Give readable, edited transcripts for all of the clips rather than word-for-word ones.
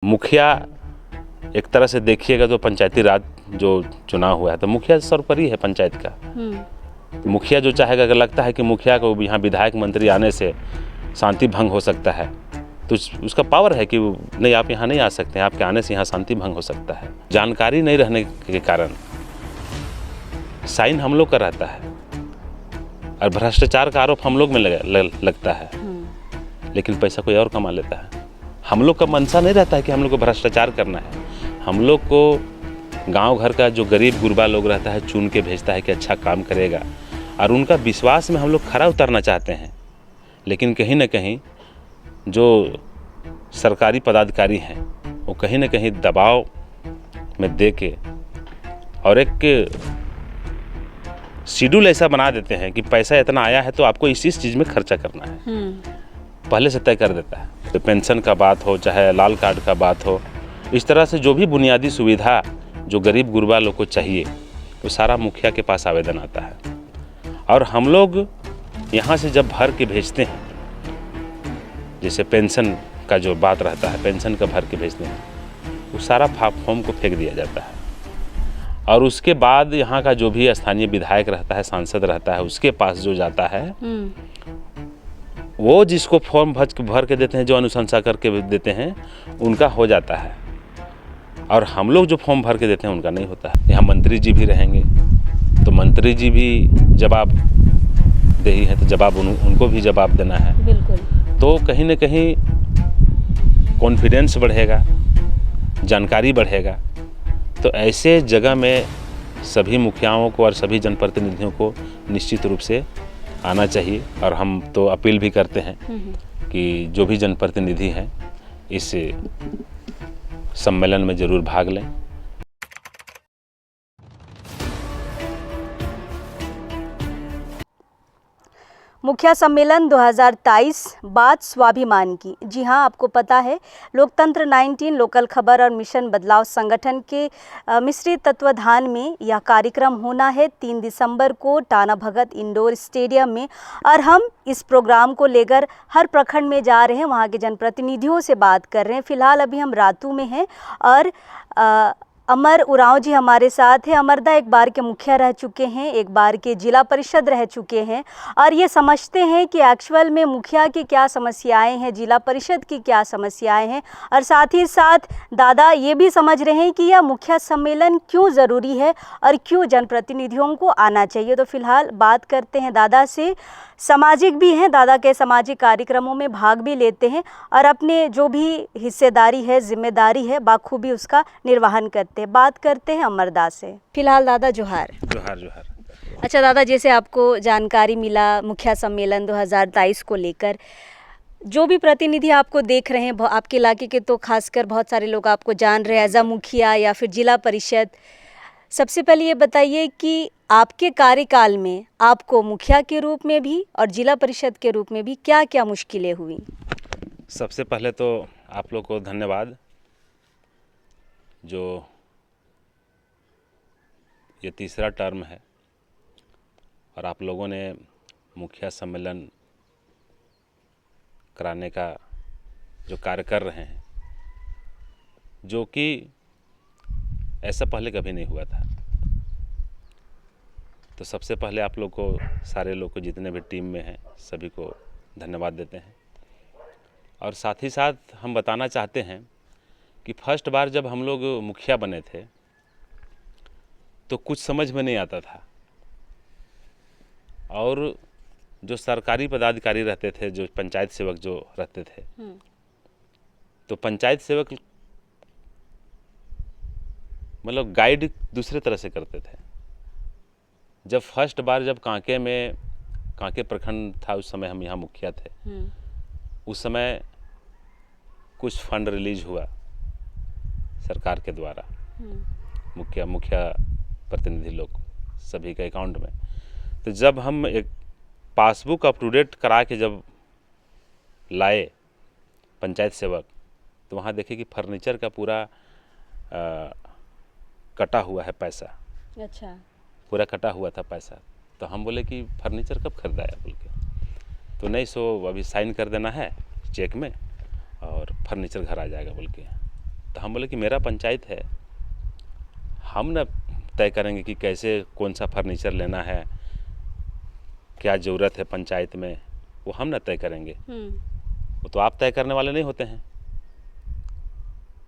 मुखिया एक तरह से देखिएगा तो पंचायती राज जो चुनाव हुआ है तो मुखिया सर्वोपरि है पंचायत का। मुखिया जो चाहेगा, अगर लगता है कि मुखिया को यहाँ विधायक मंत्री आने से शांति भंग हो सकता है तो उसका पावर है कि नहीं, आप यहाँ नहीं आ सकते हैं, आपके आने से यहाँ शांति भंग हो सकता है। जानकारी नहीं रहने के कारण साइन हम लोग का रहता है और भ्रष्टाचार का आरोप हम लोग में लगता है, लेकिन पैसा कोई और कमा लेता है। हम लोग का मंशा नहीं रहता है कि हम लोग को भ्रष्टाचार करना है। हम लोग को गांव घर का जो गरीब गुरबा लोग रहता है चुन के भेजता है कि अच्छा काम करेगा, और उनका विश्वास में हम लोग खरा उतरना चाहते हैं। लेकिन कहीं ना कहीं जो सरकारी पदाधिकारी हैं वो कहीं ना कहीं दबाव में दे के और एक शेड्यूल ऐसा बना देते हैं कि पैसा इतना आया है तो आपको इस चीज़ में खर्चा करना है, पहले से तय कर देता है। तो पेंशन का बात हो चाहे लाल कार्ड का बात हो, इस तरह से जो भी बुनियादी सुविधा जो गरीब गुरबा लोग को चाहिए वो सारा मुखिया के पास आवेदन आता है। और हम लोग यहाँ से जब भर के भेजते हैं, जैसे पेंशन का जो बात रहता है, पेंशन का भर के भेजते हैं, वो सारा फॉर्म को फेंक दिया जाता है। और उसके बाद यहाँ का जो भी स्थानीय विधायक रहता है, सांसद रहता है, उसके पास जो जाता है वो जिसको फॉर्म भर के देते हैं, जो अनुशंसा करके देते हैं, उनका हो जाता है। और हम लोग जो फॉर्म भर के देते हैं उनका नहीं होता है। यहाँ मंत्री जी भी रहेंगे तो मंत्री जी भी जवाब देही है तो जवाब उनको भी जवाब देना है। बिल्कुल। तो कहीं ना कहीं कॉन्फिडेंस बढ़ेगा, जानकारी बढ़ेगा। तो ऐसे जगह में सभी मुखियाओं को और सभी जनप्रतिनिधियों को निश्चित रूप से आना चाहिए। और हम तो अपील भी करते हैं कि जो भी जनप्रतिनिधि हैं इस सम्मेलन में ज़रूर भाग लें। मुखिया सम्मेलन 2023 बात स्वाभिमान की। जी हाँ, आपको पता है लोकतंत्र 19 लोकल खबर और मिशन बदलाव संगठन के मिश्रित तत्वाधान में यह कार्यक्रम होना है 3 दिसंबर को टाना भगत इंडोर स्टेडियम में। और हम इस प्रोग्राम को लेकर हर प्रखंड में जा रहे हैं, वहाँ के जनप्रतिनिधियों से बात कर रहे हैं। फिलहाल अभी हम रातू में हैं और अमर उरांव जी हमारे साथ है। अमरदा एक बार के मुखिया रह चुके हैं, एक बार के जिला परिषद रह चुके हैं और ये समझते हैं कि एक्चुअल में मुखिया की क्या समस्याएं हैं, जिला परिषद की क्या समस्याएं हैं। और साथ ही साथ दादा ये भी समझ रहे हैं कि यह मुखिया सम्मेलन क्यों ज़रूरी है और क्यों जनप्रतिनिधियों को आना चाहिए। तो फिलहाल बात करते हैं दादा से। सामाजिक भी हैं, दादा के सामाजिक कार्यक्रमों में भाग भी लेते हैं और अपने जो भी हिस्सेदारी है, जिम्मेदारी है, बाखूबी उसका निर्वहन करते हैं। बात करते हैं अमरदा से। फिलहाल दादा जोहार। जोहार जोहार। अच्छा दादा, जैसे आपको जानकारी मिला मुखिया सम्मेलन 2023 को लेकर, जो भी प्रतिनिधि आपको देख रहे हैं, आपके इलाके के तो खासकर बहुत सारे लोग आपको जान रहे हैं एज अ मुखिया या फिर जिला परिषद। सबसे पहले ये बताइए कि आपके कार्यकाल में आपको मुखिया के रूप में भी और जिला परिषद के रूप में भी क्या क्या मुश्किलें हुई? सबसे पहले तो आप लोग को धन्यवाद, जो ये तीसरा टर्म है और आप लोगों ने मुखिया सम्मेलन कराने का जो कार्य कर रहे हैं, जो कि ऐसा पहले कभी नहीं हुआ था। तो सबसे पहले आप लोग को, सारे लोग को, जितने भी टीम में हैं, सभी को धन्यवाद देते हैं। और साथ ही साथ हम बताना चाहते हैं कि फर्स्ट बार जब हम लोग मुखिया बने थे तो कुछ समझ में नहीं आता था, और जो सरकारी पदाधिकारी रहते थे, जो पंचायत सेवक जो रहते थे, तो पंचायत सेवक मतलब गाइड दूसरे तरह से करते थे। जब फर्स्ट बार जब कांके प्रखंड था, उस समय हम यहाँ मुखिया थे, उस समय कुछ फंड रिलीज हुआ सरकार के द्वारा मुखिया प्रतिनिधि लोग सभी के अकाउंट में। तो जब हम एक पासबुक अप टू डेट करा के जब लाए पंचायत सेवक, तो वहाँ देखे कि फर्नीचर का पूरा कटा हुआ है पैसा। अच्छा। पूरा कटा हुआ था पैसा। तो हम बोले कि फर्नीचर कब खरीदाया बोल के, तो नहीं, सो अभी साइन कर देना है चेक में और फर्नीचर घर आ जाएगा बोल के। तो हम बोले कि मेरा पंचायत है, हम न तय करेंगे कि कैसे कौन सा फर्नीचर लेना है, क्या ज़रूरत है पंचायत में, वो हम न तय करेंगे, वो तो आप तय करने वाले नहीं होते हैं।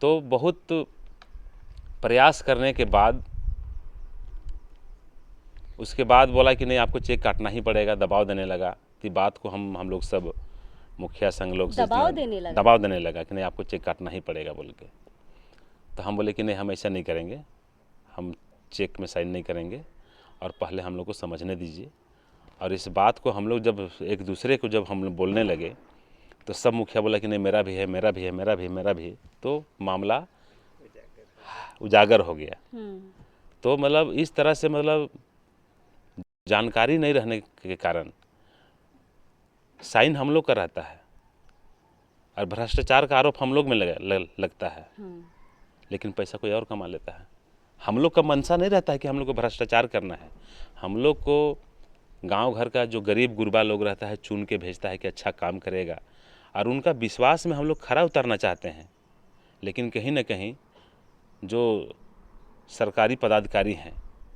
तो बहुत प्रयास करने के बाद उसके बाद बोला कि नहीं आपको चेक काटना ही पड़ेगा, दबाव देने लगा। कि बात को हम लोग सब मुखिया संघ लोग दबाव देने लगा कि नहीं आपको चेक काटना ही पड़ेगा बोल के। तो हम बोले कि नहीं हम ऐसा नहीं करेंगे, हम चेक में साइन नहीं करेंगे और पहले हम लोग को समझने दीजिए। और इस बात को हम लोग जब एक दूसरे को जब हम लोग बोलने लगे तो सब मुखिया बोला कि नहीं मेरा भी है, मेरा भी है, मेरा भी, मेरा भी। तो मामला उजागर हो गया। तो मतलब इस तरह से मतलब जानकारी नहीं रहने के कारण साइन हम लोग का रहता है और भ्रष्टाचार का आरोप हम लोग में लगता है, लेकिन पैसा कोई और कमा लेता है। हम लोग का मनसा नहीं रहता है कि हम लोग को भ्रष्टाचार करना है। हम लोग को गांव घर का जो गरीब गुरबा लोग रहता है चुन के भेजता है कि अच्छा काम करेगा, और उनका विश्वास में हम लोग खरा उतरना चाहते हैं। लेकिन कहीं ना कहीं जो सरकारी पदाधिकारी हैं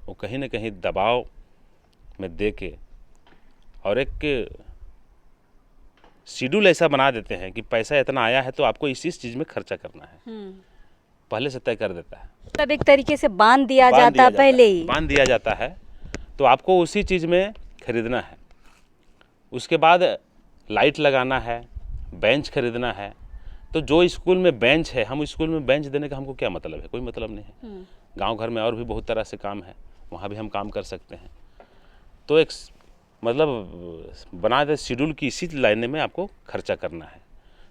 वो कहीं ना कहीं दबाव में दे के और एक शेड्यूल ऐसा बना देते हैं कि पैसा इतना आया है तो आपको इस चीज़ में खर्चा करना है, पहले से तय कर देता है। तब एक तरीके से बांध दिया जाता है, पहले ही बांध दिया जाता है। तो आपको उसी चीज़ में खरीदना है, उसके बाद लाइट लगाना है, बेंच खरीदना है। तो जो स्कूल में बेंच है, हम स्कूल में बेंच देने का हमको क्या मतलब है, कोई मतलब नहीं है। गांव घर में और भी बहुत तरह से काम है, वहाँ भी हम काम कर सकते हैं। तो एक मतलब बना दे शेड्यूल की इसी लाइन में आपको खर्चा करना है।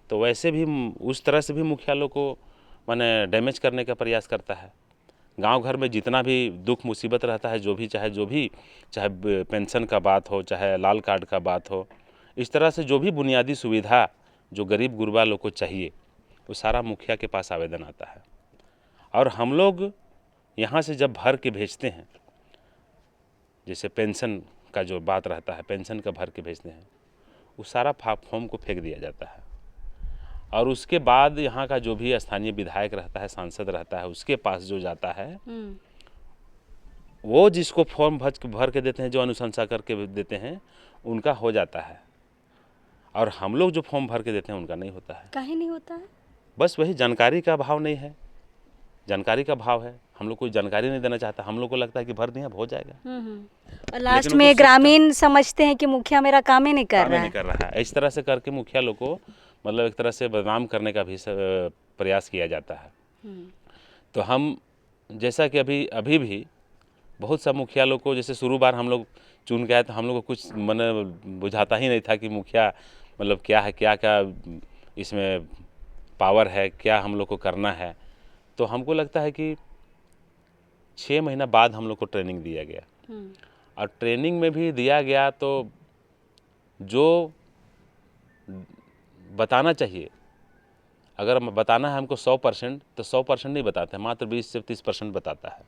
तो वैसे भी उस तरह से भी मुखिया लोग को माने डैमेज करने का प्रयास करता है। गांव घर में जितना भी दुख मुसीबत रहता है, जो भी चाहे पेंशन का बात हो, चाहे लाल कार्ड का बात हो, इस तरह से जो भी बुनियादी सुविधा जो गरीब गुरबा लोग को चाहिए वो सारा मुखिया के पास आवेदन आता है। और हम लोग यहाँ से जब भर के भेजते हैं, जैसे पेंशन का जो बात रहता है, पेंशन का भर के भेजते हैं, वो सारा फॉर्म को फेंक दिया जाता है। और उसके बाद यहाँ का जो भी स्थानीय विधायक रहता है, सांसद रहता है, उसके पास जो जाता है वो जिसको फॉर्म भर के देते हैं, जो अनुशंसा करके देते हैं, उनका हो जाता है। और हम लोग जो फॉर्म भर के देते हैं उनका नहीं होता है। काहे नहीं होता है? बस वही जानकारी का अभाव नहीं है, जानकारी का भाव है। हम लोग कोई जानकारी नहीं देना चाहता, हम लोग को लगता है कि भर दिया हो जाएगा। और लास्ट में ग्रामीण समझते हैं कि मुखिया मेरा काम ही नहीं कर रहा है। इस तरह से करके मुखिया लोग को मतलब एक तरह से बदनाम करने का भी प्रयास किया जाता है। तो हम जैसा कि अभी भी बहुत सा मुखिया लोग को, जैसे शुरू बार हम लोग चुन के आए तो हम लोग को कुछ मन बुझाता ही नहीं था कि मुखिया मतलब क्या है, क्या क्या इसमें पावर है, क्या हम लोग को करना है। तो हमको लगता है कि 6 महीना बाद हम लोग को ट्रेनिंग दिया गया, और ट्रेनिंग में भी दिया गया तो जो बताना चाहिए, अगर बताना है हमको 100% तो 100% नहीं बताते, मात्र 20 से 30% बताता है।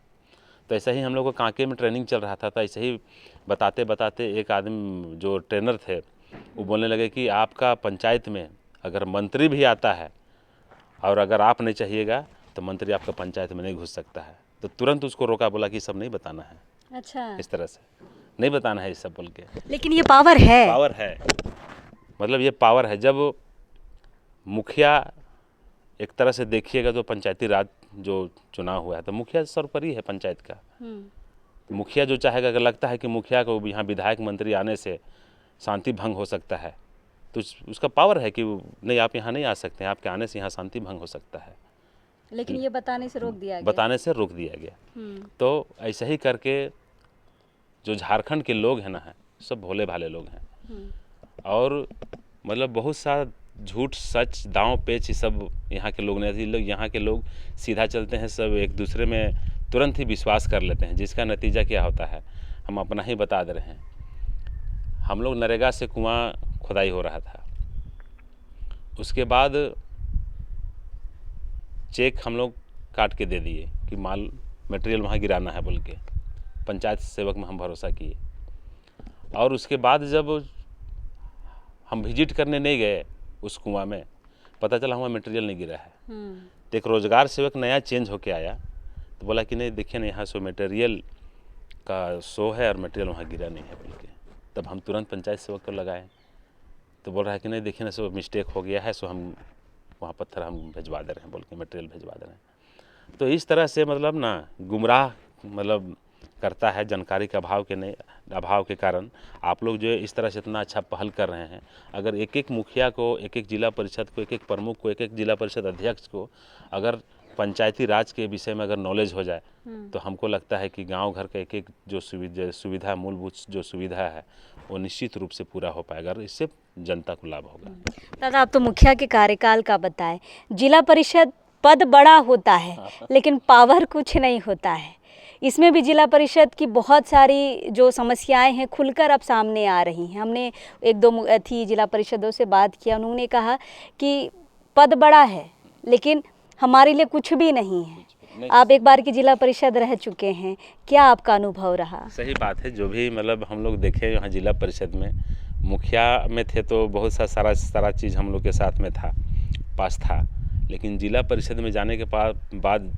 तो ऐसा ही हम लोग को कांके में ट्रेनिंग चल रहा था, तो ऐसे ही बताते बताते एक आदमी जो ट्रेनर थे वो बोलने लगे कि आपका पंचायत में अगर मंत्री भी आता है और अगर आप नहीं चाहिएगा तो मंत्री आपका पंचायत में नहीं घुस सकता है। तो तुरंत उसको रोका, बोला कि सब नहीं बताना है। अच्छा, इस तरह से नहीं बताना है, इस सब बोल के। लेकिन ये पावर है, मतलब ये पावर है। जब मुखिया एक तरह से देखिएगा तो पंचायती राज जो चुनाव हुआ है तो मुखिया सर्वोपरि है पंचायत का। मुखिया जो चाहेगा, अगर लगता है कि मुखिया को यहाँ विधायक मंत्री आने से शांति भंग हो सकता है तो उसका पावर है कि नहीं आप यहाँ नहीं आ सकते हैं, आपके आने से यहाँ शांति भंग हो सकता है। लेकिन ये बताने से रोक दिया गया। तो ऐसे ही करके जो झारखंड के लोग हैं ना, सब भोले भाले लोग हैं, और मतलब बहुत सा झूठ सच दांव पेच सब यहाँ के लोग नहीं, यहाँ के लोग सीधा चलते हैं, सब एक दूसरे में तुरंत ही विश्वास कर लेते हैं, जिसका नतीजा क्या होता है हम अपना ही बता दे रहे हैं। हम लोग नरेगा से कुआं खुदाई हो रहा था, उसके बाद चेक हम लोग काट के दे दिए कि माल मटेरियल वहाँ गिराना है बोल के, पंचायत सेवक में हम भरोसा किए। और उसके बाद जब हम विजिट करने नहीं गए उस कुआं में, पता चला हमारा मटेरियल नहीं गिरा है। तो एक रोज़गार सेवक नया चेंज होके आया, तो बोला कि नहीं देखिए ना, यहाँ सो मटेरियल का शो है और मटेरियल वहाँ गिरा नहीं है बोल के। तब हम तुरंत पंचायत सेवक को लगाए, तो बोल रहा है कि नहीं देखिए ना, सो मिस्टेक हो गया है, सो हम वहाँ पत्थर हम भिजवा दे रहे हैं बोल के, मटेरियल भिजवा दे रहे हैं। तो इस तरह से मतलब ना गुमराह मतलब करता है, जानकारी के अभाव के कारण आप लोग जो इस तरह से इतना अच्छा पहल कर रहे हैं। अगर एक एक मुखिया को, एक एक जिला परिषद को, एक एक प्रमुख को, एक एक जिला परिषद अध्यक्ष को अगर पंचायती राज के विषय में अगर नॉलेज हो जाए, तो हमको लगता है कि गांव घर का एक एक जो सुविधा मूलभूत जो सुविधा है वो निश्चित रूप से पूरा हो पाएगा और इससे जनता को लाभ होगा। दादा, आप तो मुखिया के कार्यकाल का बताएं। जिला परिषद पद बड़ा होता है लेकिन पावर कुछ नहीं होता है। इसमें भी जिला परिषद की बहुत सारी जो समस्याएं हैं खुलकर अब सामने आ रही हैं। हमने एक दो जिला परिषदों से बात किया, उन्होंने कहा कि पद बड़ा है लेकिन हमारे लिए कुछ भी नहीं है। आप एक बार की जिला परिषद रह चुके हैं, क्या आपका अनुभव रहा? सही बात है, जो भी मतलब हम लोग देखे यहाँ जिला परिषद में मुखिया में थे तो बहुत सारा चीज़ हम लोग के साथ में पास था, लेकिन जिला परिषद में जाने के बाद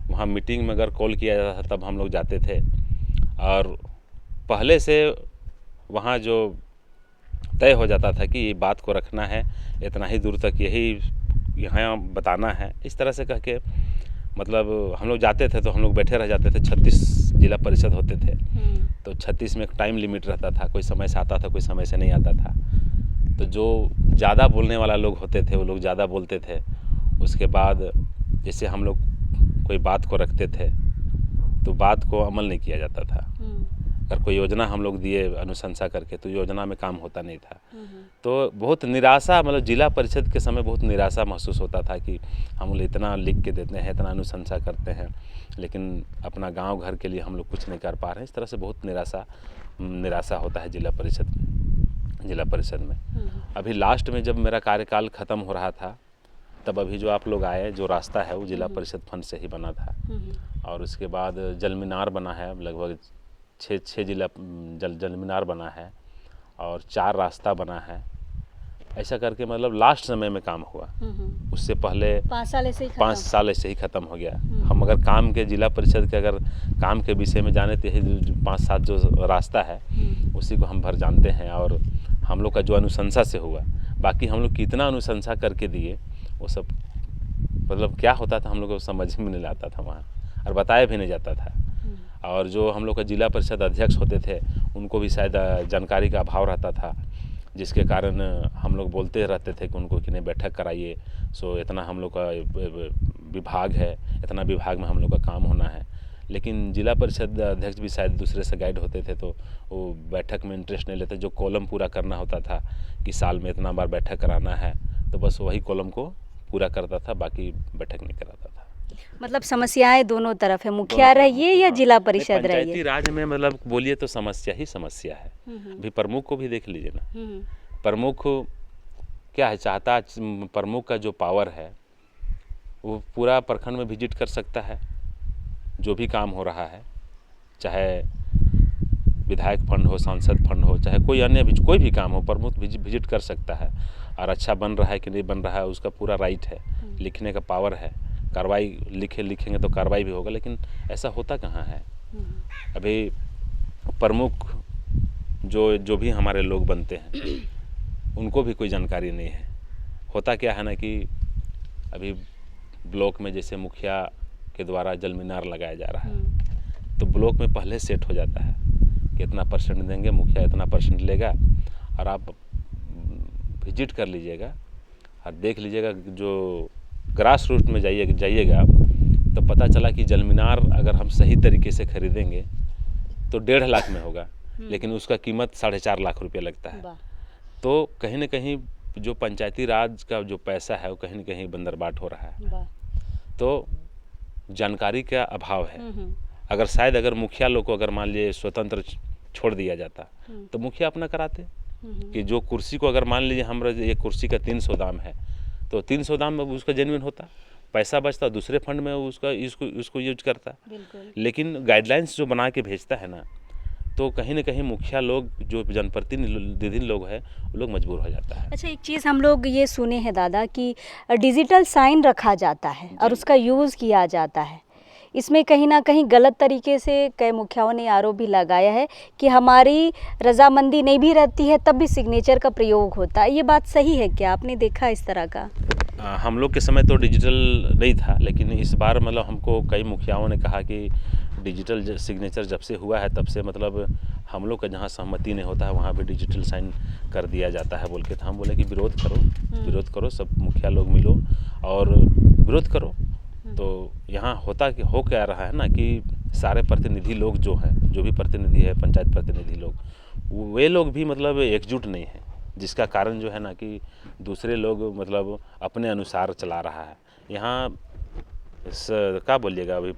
वहाँ मीटिंग में अगर कॉल किया जाता था तब हम लोग जाते थे, और पहले से वहाँ जो तय हो जाता था कि ये बात को रखना है, इतना ही दूर तक यही यहाँ बताना है, इस तरह से कह के मतलब हम लोग जाते थे तो हम लोग बैठे रह जाते थे। 36 जिला परिषद होते थे, तो 36 में एक टाइम लिमिट रहता था, कोई समय से आता था, कोई समय से नहीं आता था। तो जो ज़्यादा बोलने वाला लोग होते थे वो लोग ज़्यादा बोलते थे। उसके बाद जैसे हम लोग कोई बात को रखते थे तो बात को अमल नहीं किया जाता था। अगर कोई योजना हम लोग दिए अनुशंसा करके तो योजना में काम होता नहीं था। तो बहुत निराशा, मतलब जिला परिषद के समय बहुत निराशा महसूस होता था कि हम लोग इतना लिख के देते हैं, इतना अनुशंसा करते हैं, लेकिन अपना गांव घर के लिए हम लोग कुछ नहीं कर पा रहे हैं। इस तरह से बहुत निराशा होता है जिला परिषद में। अभी लास्ट में जब मेरा कार्यकाल ख़त्म हो रहा था तब अभी जो आप लोग आए, जो रास्ता है वो जिला परिषद फंड से ही बना था, और उसके बाद जल मीनार बना है, लगभग 6 जिला जल मीनार बना है और 4 रास्ता बना है। ऐसा करके मतलब लास्ट समय में काम हुआ। उससे पहले 5 साल ऐसे ही ख़त्म हो गया। हम अगर काम के जिला परिषद के अगर काम के विषय में जाने तो यही 5-7 जो रास्ता है उसी को हम भर जानते हैं, और हम लोग का जो अनुशंसा से हुआ, बाकी हम लोग कितना अनुशंसा करके दिए वो सब मतलब क्या होता था हम लोग को समझ में नहीं आता था वहाँ, और बताया भी नहीं जाता था। और जो हम लोग का जिला परिषद अध्यक्ष होते थे उनको भी शायद जानकारी का अभाव रहता था, जिसके कारण हम लोग बोलते रहते थे कि उनको कि नहीं बैठक कराइए, सो इतना हम लोग का विभाग है, इतना विभाग में हम लोग का काम होना है। लेकिन जिला परिषद अध्यक्ष भी शायद दूसरे से गाइड होते थे तो वो बैठक में इंटरेस्ट नहीं लेते। जो कॉलम पूरा करना होता था कि साल में इतना बार बैठक कराना है, तो बस वही कॉलम को पूरा करता था, बाकी बैठक नहीं कराता था। मतलब समस्याएं दोनों तरफ है, मुखिया रहिए या जिला परिषद रहिए। पंचायती राज में मतलब बोलिए तो समस्या ही समस्या है। अभी प्रमुख को भी देख लीजिए ना, प्रमुख क्या है चाहता, प्रमुख का जो पावर है वो पूरा प्रखंड में विजिट कर सकता है, जो भी काम हो रहा है, चाहे विधायक फंड हो, सांसद फंड हो, चाहे कोई अन्य कोई भी काम हो, प्रमुख विजिट कर सकता है। और अच्छा बन रहा है कि नहीं बन रहा है उसका पूरा राइट है, लिखने का पावर है, कार्रवाई लिखेंगे तो कार्रवाई भी होगा, लेकिन ऐसा होता कहाँ है। अभी प्रमुख जो भी हमारे लोग बनते हैं उनको भी कोई जानकारी नहीं है। होता क्या है ना कि अभी ब्लॉक में जैसे मुखिया के द्वारा जल मीनार लगाया जा रहा है, तो ब्लॉक में पहले सेट हो जाता है कि इतना परसेंट देंगे, मुखिया इतना परसेंट लेगा, और आप विजिट कर लीजिएगा और देख लीजिएगा। जो ग्रास रूट में जाइएगा तो पता चला कि जल मीनार अगर हम सही तरीके से खरीदेंगे तो 1.5 लाख में होगा, लेकिन उसका कीमत 4.5 लाख रुपये लगता है। तो कहीं ना कहीं जो पंचायती राज का जो पैसा है वो कहीं ना कहीं बंदरबाट हो रहा है। तो जानकारी का अभाव है। अगर मुखिया लोग को अगर मान लीजिए स्वतंत्र छोड़ दिया जाता तो मुखिया अपना कराते कि जो कुर्सी को अगर मान लीजिए हमारा ये कुर्सी का 300 दाम है तो 300 दाम में उसका जेन्युइन होता, पैसा बचता, दूसरे फंड में उसको यूज करता। लेकिन गाइडलाइंस जो बना के भेजता है ना तो कहीं ना कहीं मुखिया लोग जो जनप्रतिनिधि लोग हैं वो लोग मजबूर हो जाता है। अच्छा, एक चीज़ हम लोग ये सुने हैं दादा कि डिजिटल साइन रखा जाता है और उसका यूज़ किया जाता है। इसमें कहीं ना कहीं गलत तरीके से कई मुखियाओं ने आरोप भी लगाया है कि हमारी रजामंदी नहीं भी रहती है तब भी सिग्नेचर का प्रयोग होता है। ये बात सही है क्या? आपने देखा इस तरह का? हम लोग के समय तो डिजिटल नहीं था, लेकिन इस बार मतलब हमको कई मुखियाओं ने कहा कि डिजिटल सिग्नेचर जब से हुआ है तब से मतलब हम लोग का जहाँ सहमति नहीं होता है वहाँ भी डिजिटल साइन कर दिया जाता है बोल के। तो हम बोले कि विरोध करो, सब मुखिया लोग मिलो और विरोध करो। तो यहाँ होता कि हो क्या रहा है ना कि सारे प्रतिनिधि लोग जो हैं, जो भी प्रतिनिधि है, पंचायत प्रतिनिधि लोग, वे लोग भी मतलब एकजुट नहीं है, जिसका कारण जो है ना कि दूसरे लोग मतलब अपने अनुसार चला रहा है। यहाँ क्या बोलिएगा, अभी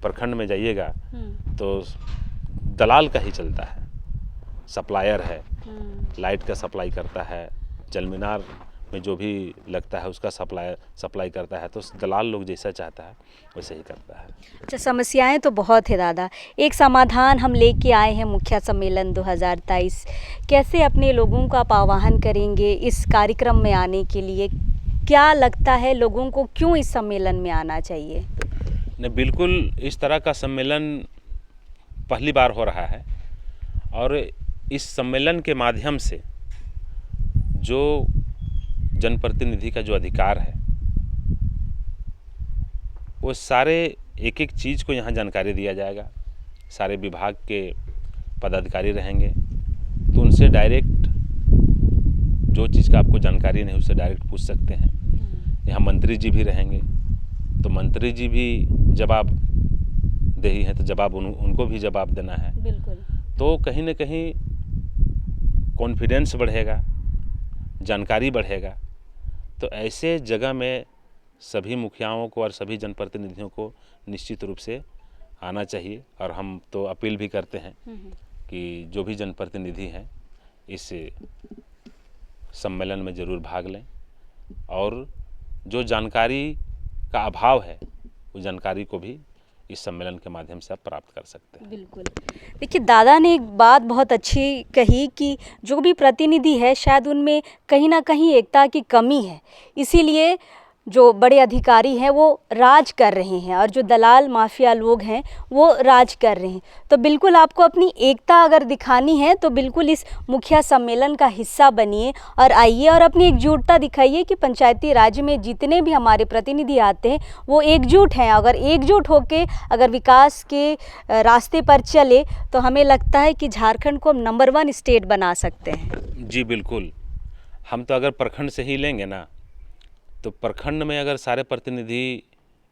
प्रखंड में जाइएगा तो दलाल का ही चलता है, सप्लायर है, लाइट का सप्लाई करता है, जलमीनार में जो भी लगता है उसका सप्लाई करता है। तो दलाल लोग जैसा चाहता है वैसे ही करता है। अच्छा, समस्याएं तो बहुत है दादा, एक समाधान हम लेके आए हैं मुखिया सम्मेलन 2023। कैसे अपने लोगों का आप आह्वान करेंगे इस कार्यक्रम में आने के लिए? क्या लगता है लोगों को क्यों इस सम्मेलन में आना चाहिए? नहीं, बिल्कुल इस तरह का सम्मेलन पहली बार हो रहा है और इस सम्मेलन के माध्यम से जो जनप्रतिनिधि का जो अधिकार है वो सारे एक एक चीज़ को यहाँ जानकारी दिया जाएगा। सारे विभाग के पदाधिकारी रहेंगे तो उनसे डायरेक्ट जो चीज़ का आपको जानकारी नहीं उससे डायरेक्ट पूछ सकते हैं। यहाँ मंत्री जी भी रहेंगे तो मंत्री जी भी जवाब दे ही हैं, तो जवाब उनको भी जवाब देना है। बिल्कुल। तो कहीं ना कहीं कॉन्फिडेंस बढ़ेगा, जानकारी बढ़ेगा। तो ऐसे जगह में सभी मुखियाओं को और सभी जनप्रतिनिधियों को निश्चित रूप से आना चाहिए। और हम तो अपील भी करते हैं कि जो भी जनप्रतिनिधि हैं इस सम्मेलन में ज़रूर भाग लें और जो जानकारी का अभाव है उस जानकारी को भी इस सम्मेलन के माध्यम से आप प्राप्त कर सकते हैं। बिल्कुल। देखिए, दादा ने एक बात बहुत अच्छी कही कि जो भी प्रतिनिधि है शायद उनमें कहीं ना कहीं एकता की कमी है, इसीलिए जो बड़े अधिकारी हैं वो राज कर रहे हैं और जो दलाल माफिया लोग हैं वो राज कर रहे हैं। तो बिल्कुल आपको अपनी एकता अगर दिखानी है तो बिल्कुल इस मुखिया सम्मेलन का हिस्सा बनिए और आइए और अपनी एकजुटता दिखाइए कि पंचायती राज में जितने भी हमारे प्रतिनिधि आते हैं वो एकजुट हैं। अगर एकजुट होकर अगर विकास के रास्ते पर चले तो हमें लगता है कि झारखंड को हम नंबर 1 स्टेट बना सकते हैं। जी बिल्कुल। हम तो अगर प्रखंड से ही लेंगे ना तो प्रखंड में अगर सारे प्रतिनिधि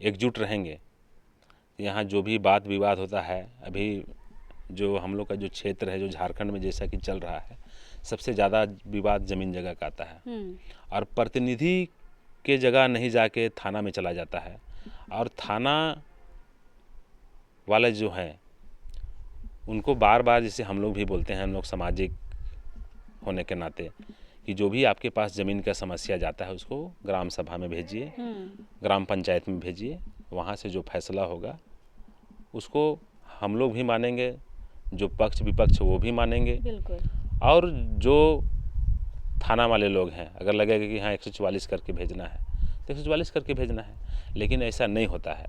एकजुट रहेंगे, यहाँ जो भी बात विवाद होता है, अभी जो हम लोग का जो क्षेत्र है जो झारखंड में जैसा कि चल रहा है, सबसे ज़्यादा विवाद ज़मीन जगह का आता है और प्रतिनिधि के जगह नहीं जाके थाना में चला जाता है। और थाना वाले जो हैं उनको बार बार, जैसे हम लोग भी बोलते हैं, हम लोग सामाजिक होने के नाते, कि जो भी आपके पास ज़मीन का समस्या जाता है उसको ग्राम सभा में भेजिए, ग्राम पंचायत में भेजिए, वहाँ से जो फैसला होगा उसको हम लोग भी मानेंगे, जो पक्ष विपक्ष वो भी मानेंगे। बिल्कुल। और जो थाना वाले लोग हैं अगर लगेगा कि हाँ 144 करके भेजना है तो 144 करके भेजना है, लेकिन ऐसा नहीं होता है।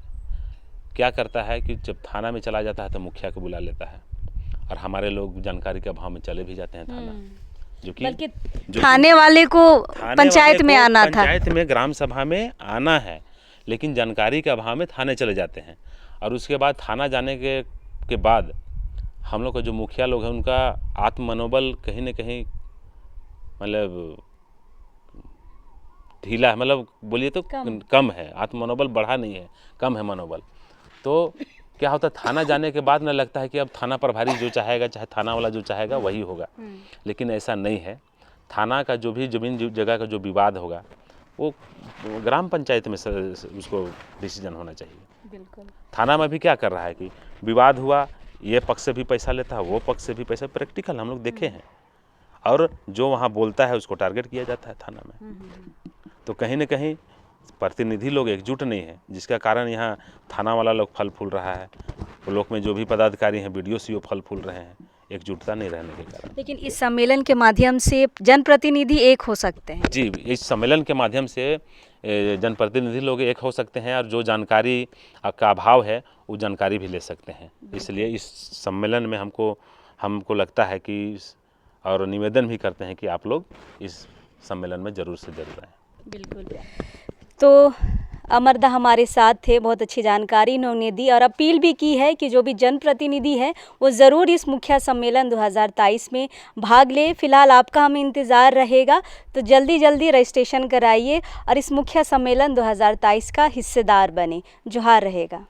क्या करता है कि जब थाना में चला जाता है तो मुखिया को बुला लेता है और हमारे लोग जानकारी के अभाव में चले भी जाते हैं थाना, जो कि थाने वाले को पंचायत में आना था, पंचायत में ग्राम सभा में आना है, लेकिन जानकारी के अभाव में थाने चले जाते हैं। और उसके बाद थाना जाने के बाद हम लोग का जो मुखिया लोग हैं उनका आत्म मनोबल कहीं न कहीं मतलब ढीला है, मतलब बोलिए तो कम है, आत्म मनोबल बढ़ा नहीं है, कम है मनोबल। तो क्या होता है, थाना जाने के बाद में लगता है कि अब थाना प्रभारी जो चाहेगा, चाहे थाना वाला जो चाहेगा वही होगा, लेकिन ऐसा नहीं है। थाना का जो भी ज़मीन जगह का जो विवाद होगा वो ग्राम पंचायत में उसको डिसीजन होना चाहिए। बिल्कुल। थाना में भी क्या कर रहा है कि विवाद हुआ, ये पक्ष से भी पैसा लेता है, वो पक्ष से भी पैसा, प्रैक्टिकल हम लोग देखे हैं, और जो वहाँ बोलता है उसको टारगेट किया जाता है थाना में। तो कहीं ना कहीं प्रतिनिधि लोग एकजुट नहीं है, जिसका कारण यहाँ थाना वाला लोग फल फूल रहा है, वो लोग में जो भी पदाधिकारी हैं BDO CO फल फूल रहे हैं, एकजुटता नहीं रहने के कारण। लेकिन इस सम्मेलन के माध्यम से जनप्रतिनिधि एक हो सकते हैं। जी, इस सम्मेलन के माध्यम से जनप्रतिनिधि लोग एक हो सकते हैं और जो जानकारी का अभाव है वो जानकारी भी ले सकते हैं। इसलिए इस सम्मेलन में हमको लगता है कि और निवेदन भी करते हैं कि आप लोग इस सम्मेलन में ज़रूर से ज़रूर आएँ। बिल्कुल। तो अमरदा हमारे साथ थे, बहुत अच्छी जानकारी इन्होंने दी और अपील भी की है कि जो भी जनप्रतिनिधि है वो ज़रूर इस मुखिया सम्मेलन 2023 में भाग ले। फिलहाल आपका हमें इंतज़ार रहेगा, तो जल्दी जल्दी रजिस्ट्रेशन कराइए और इस मुखिया सम्मेलन 2023 का हिस्सेदार बने। जोहार रहेगा।